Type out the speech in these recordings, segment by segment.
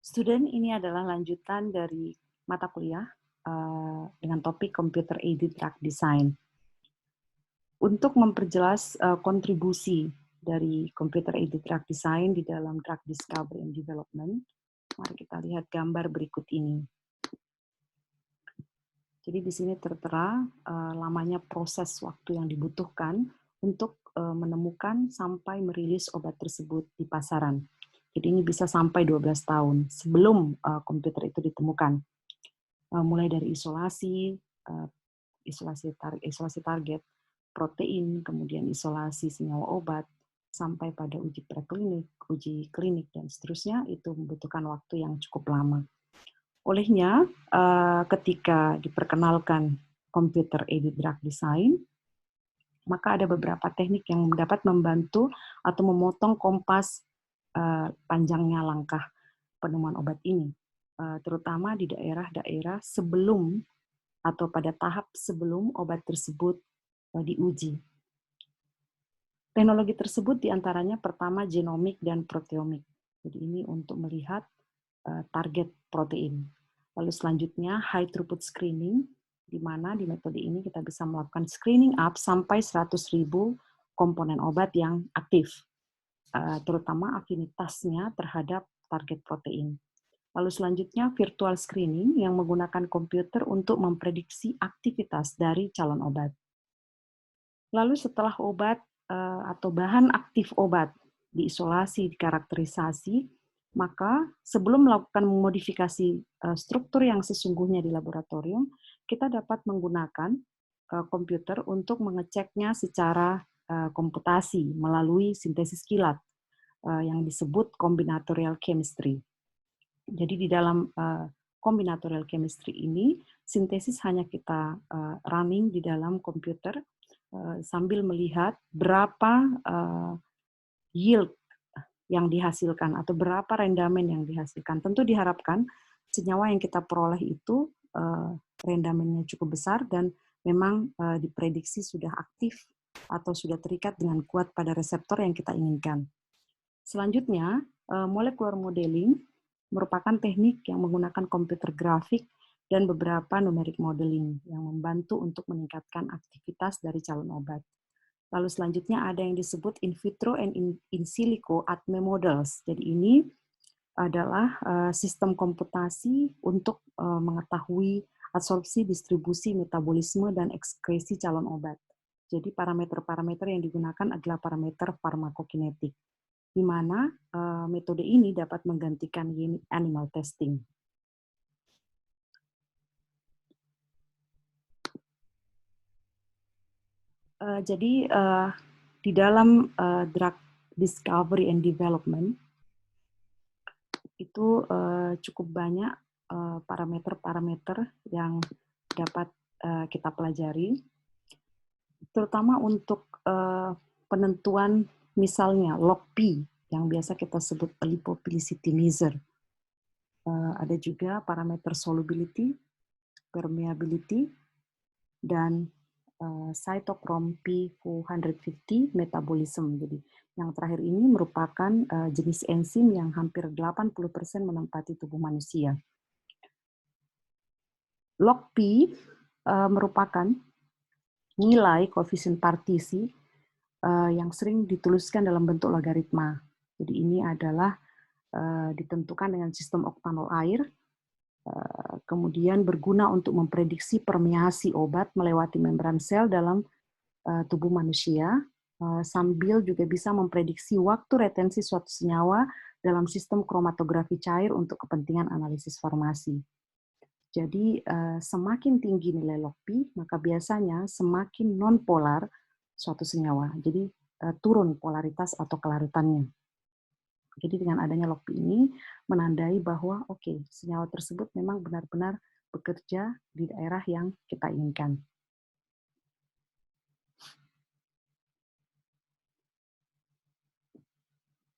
Student, ini adalah lanjutan dari mata kuliah dengan topik Computer Aided Drug Design. Untuk memperjelas kontribusi dari Computer Aided Drug Design di dalam drug discovery and development, mari kita lihat gambar berikut ini. Jadi di sini tertera lamanya proses waktu yang dibutuhkan untuk menemukan sampai merilis obat tersebut di pasaran. Jadi ini bisa sampai 12 tahun sebelum komputer itu ditemukan. Mulai dari isolasi target protein, kemudian isolasi senyawa obat, sampai pada uji preklinik, uji klinik, dan seterusnya, itu membutuhkan waktu yang cukup lama. Olehnya, ketika diperkenalkan Computer Aided Drug Design, maka ada beberapa teknik yang dapat membantu atau memotong kompas panjangnya langkah penemuan obat ini, terutama di daerah-daerah sebelum atau pada tahap sebelum obat tersebut diuji. Teknologi tersebut diantaranya pertama genomik dan proteomik. Jadi ini untuk melihat target protein. Lalu selanjutnya high throughput screening, di mana di metode ini kita bisa melakukan screening up sampai 100.000 komponen obat yang aktif, terutama afinitasnya terhadap target protein. Lalu selanjutnya virtual screening yang menggunakan komputer untuk memprediksi aktivitas dari calon obat. Lalu setelah obat atau bahan aktif obat diisolasi, dikarakterisasi, maka sebelum melakukan modifikasi struktur yang sesungguhnya di laboratorium, kita dapat menggunakan komputer untuk mengeceknya secara komputasi melalui sintesis kilat yang disebut combinatorial chemistry. Jadi di dalam combinatorial chemistry ini, sintesis hanya kita running di dalam komputer sambil melihat berapa yield yang dihasilkan atau berapa rendamen yang dihasilkan. Tentu diharapkan senyawa yang kita peroleh itu rendamennya cukup besar dan memang diprediksi sudah aktif atau sudah terikat dengan kuat pada reseptor yang kita inginkan. Selanjutnya, molecular modeling merupakan teknik yang menggunakan komputer grafik dan beberapa numeric modeling yang membantu untuk meningkatkan aktivitas dari calon obat. Lalu selanjutnya ada yang disebut in vitro and in silico ATME models. Jadi ini adalah sistem komputasi untuk mengetahui absorpsi, distribusi, metabolisme, dan ekskresi calon obat. Jadi parameter-parameter yang digunakan adalah parameter farmakokinetik, di mana metode ini dapat menggantikan animal testing. Jadi di dalam drug discovery and development itu cukup banyak parameter-parameter yang dapat kita pelajari, terutama untuk penentuan misalnya log-P yang biasa kita sebut lipophilicity measure. Ada juga parameter solubility, permeability, dan cytochrome P450 metabolism. Jadi yang terakhir ini merupakan jenis enzim yang hampir 80% menempati tubuh manusia. Log-P merupakan nilai koefisien partisi yang sering dituliskan dalam bentuk logaritma. Jadi ini adalah ditentukan dengan sistem oktanol air, kemudian berguna untuk memprediksi permeasi obat melewati membran sel dalam tubuh manusia, sambil juga bisa memprediksi waktu retensi suatu senyawa dalam sistem kromatografi cair untuk kepentingan analisis farmasi. Jadi semakin tinggi nilai log-P, maka biasanya semakin non-polar suatu senyawa. Jadi turun polaritas atau kelarutannya. Jadi dengan adanya log-P ini menandai bahwa senyawa tersebut memang benar-benar bekerja di daerah yang kita inginkan.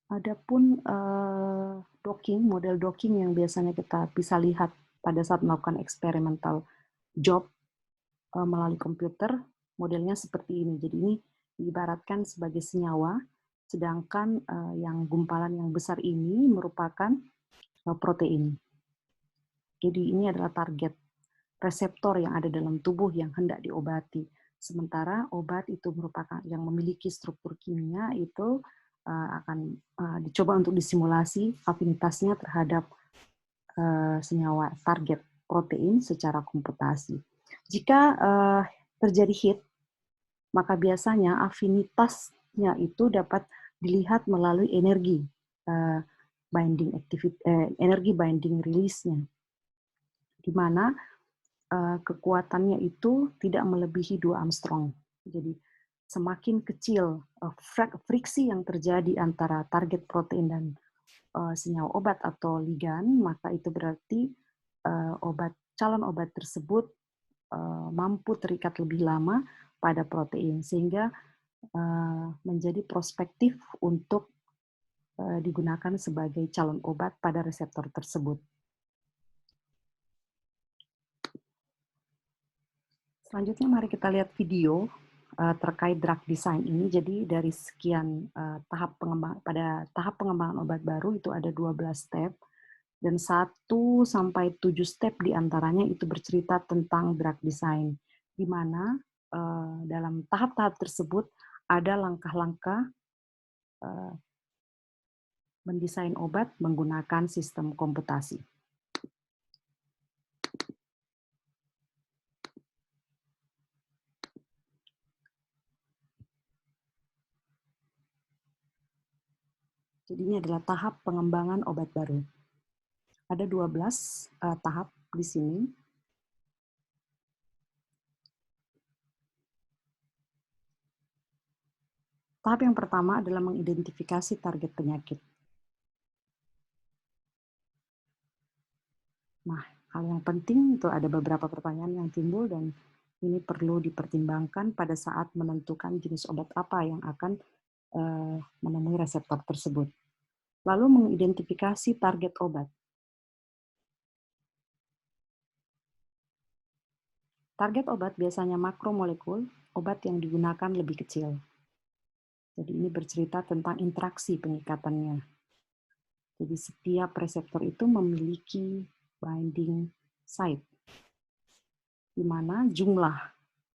Adapun model docking yang biasanya kita bisa lihat pada saat melakukan experimental job melalui komputer, modelnya seperti ini. Jadi ini diibaratkan sebagai senyawa, sedangkan yang gumpalan yang besar ini merupakan protein. Jadi ini adalah target reseptor yang ada dalam tubuh yang hendak diobati. Sementara obat itu merupakan yang memiliki struktur kimia itu akan dicoba untuk disimulasi afinitasnya terhadap senyawa target protein secara komputasi. Jika terjadi hit, maka biasanya afinitasnya itu dapat dilihat melalui energi energi binding release-nya, di mana kekuatannya itu tidak melebihi 2 Armstrong. Jadi semakin kecil friksi yang terjadi antara target protein dan senyawa obat atau ligan, maka itu berarti calon obat tersebut mampu terikat lebih lama pada protein, sehingga menjadi prospektif untuk digunakan sebagai calon obat pada reseptor tersebut. Selanjutnya mari kita lihat video terkait drug design ini. Jadi dari sekian pada tahap pengembangan obat baru itu ada 12 step, dan 1 sampai 7 step diantaranya itu bercerita tentang drug design, di mana dalam tahap-tahap tersebut ada langkah-langkah mendesain obat menggunakan sistem komputasi. Jadi ini adalah tahap pengembangan obat baru. Ada 12 tahap di sini. Tahap yang pertama adalah mengidentifikasi target penyakit. Nah, hal yang penting itu ada beberapa pertanyaan yang timbul dan ini perlu dipertimbangkan pada saat menentukan jenis obat apa yang akan menemui reseptor tersebut. Lalu mengidentifikasi target obat. Target obat biasanya makromolekul, obat yang digunakan lebih kecil. Jadi ini bercerita tentang interaksi pengikatannya. Jadi setiap reseptor itu memiliki binding site, di mana jumlah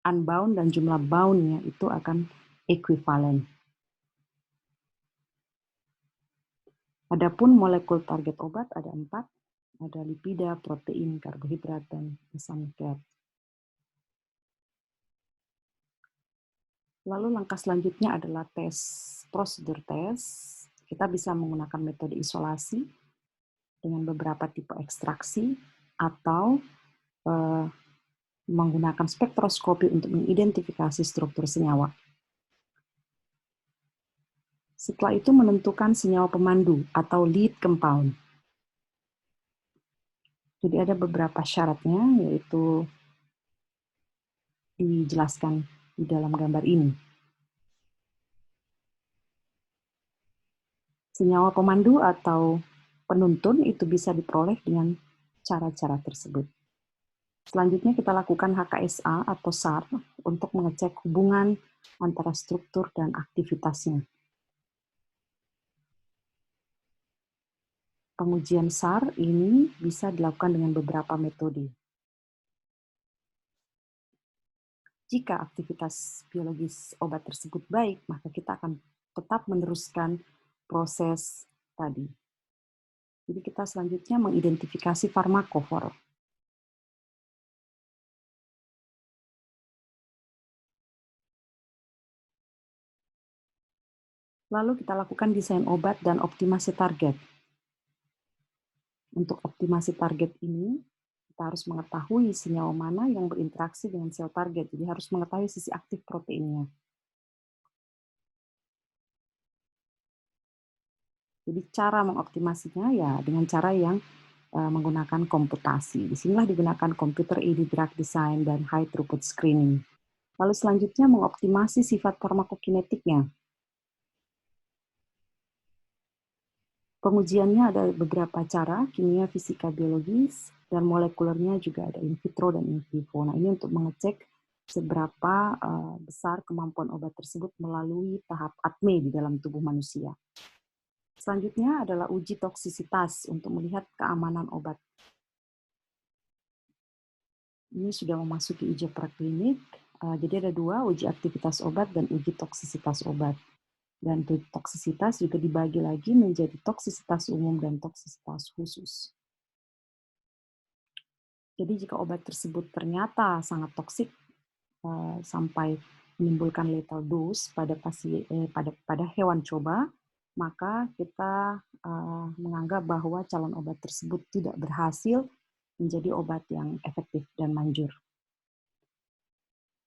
unbound dan jumlah bound-nya itu akan ekuivalen. Adapun molekul target obat ada 4, ada lipida, protein, karbohidrat, dan asam nukleat. Lalu langkah selanjutnya adalah prosedur tes. Kita bisa menggunakan metode isolasi dengan beberapa tipe ekstraksi atau menggunakan spektroskopi untuk mengidentifikasi struktur senyawa. Setelah itu menentukan senyawa pemandu atau lead compound. Jadi ada beberapa syaratnya, yaitu dijelaskan di dalam gambar ini. Senyawa pemandu atau penuntun itu bisa diperoleh dengan cara-cara tersebut. Selanjutnya kita lakukan HKSA atau SAR untuk mengecek hubungan antara struktur dan aktivitasnya. Pengujian SAR ini bisa dilakukan dengan beberapa metode. Jika aktivitas biologis obat tersebut baik, maka kita akan tetap meneruskan proses tadi. Jadi kita selanjutnya mengidentifikasi farmakofor. Lalu kita lakukan desain obat dan optimasi target. Untuk optimasi target ini, kita harus mengetahui senyawa mana yang berinteraksi dengan sel target. Jadi harus mengetahui sisi aktif proteinnya. Jadi cara mengoptimasinya ya dengan cara yang menggunakan komputasi. Disinilah digunakan computer aided drug design dan high throughput screening. Lalu selanjutnya mengoptimasi sifat farmakokinetiknya. Pengujiannya ada beberapa cara, kimia, fisika, biologis, dan molekulernya juga ada in vitro dan in vivo. Nah, ini untuk mengecek seberapa besar kemampuan obat tersebut melalui tahap ATME di dalam tubuh manusia. Selanjutnya adalah uji toksisitas untuk melihat keamanan obat. Ini sudah memasuki uji praklinik. Jadi ada dua, uji aktivitas obat dan uji toksisitas obat. Dan toksisitas juga dibagi lagi menjadi toksisitas umum dan toksisitas khusus. Jadi jika obat tersebut ternyata sangat toksik sampai menimbulkan lethal dose pada hewan coba, maka kita menganggap bahwa calon obat tersebut tidak berhasil menjadi obat yang efektif dan manjur.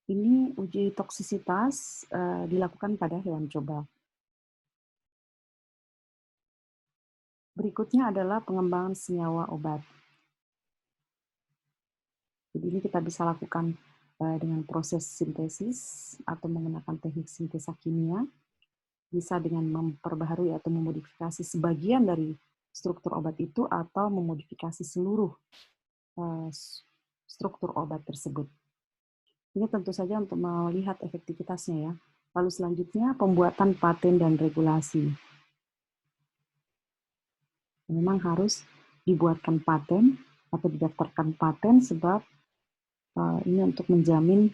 Ini uji toksisitas dilakukan pada hewan coba. Berikutnya adalah pengembangan senyawa obat. Jadi ini kita bisa lakukan dengan proses sintesis atau menggunakan teknik sintesa kimia, bisa dengan memperbaharui atau memodifikasi sebagian dari struktur obat itu atau memodifikasi seluruh struktur obat tersebut. Ini tentu saja untuk melihat efektivitasnya ya. Lalu selanjutnya pembuatan paten dan regulasi. Memang harus dibuatkan paten atau didaftarkan paten sebab ini untuk menjamin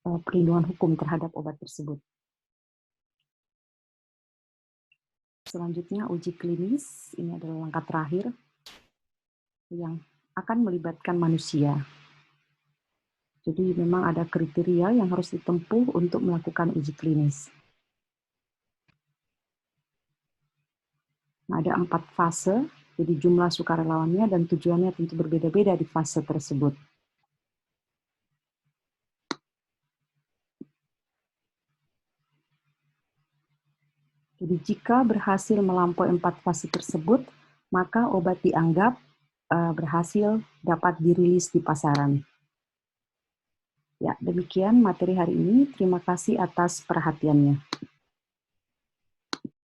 perlindungan hukum terhadap obat tersebut. Selanjutnya uji klinis, ini adalah langkah terakhir yang akan melibatkan manusia. Jadi memang ada kriteria yang harus ditempuh untuk melakukan uji klinis. Nah, ada 4 fase, jadi jumlah sukarelawannya dan tujuannya tentu berbeda-beda di fase tersebut. Jadi jika berhasil melampaui 4 fase tersebut, maka obat dianggap berhasil dapat dirilis di pasaran. Ya, demikian materi hari ini. Terima kasih atas perhatiannya.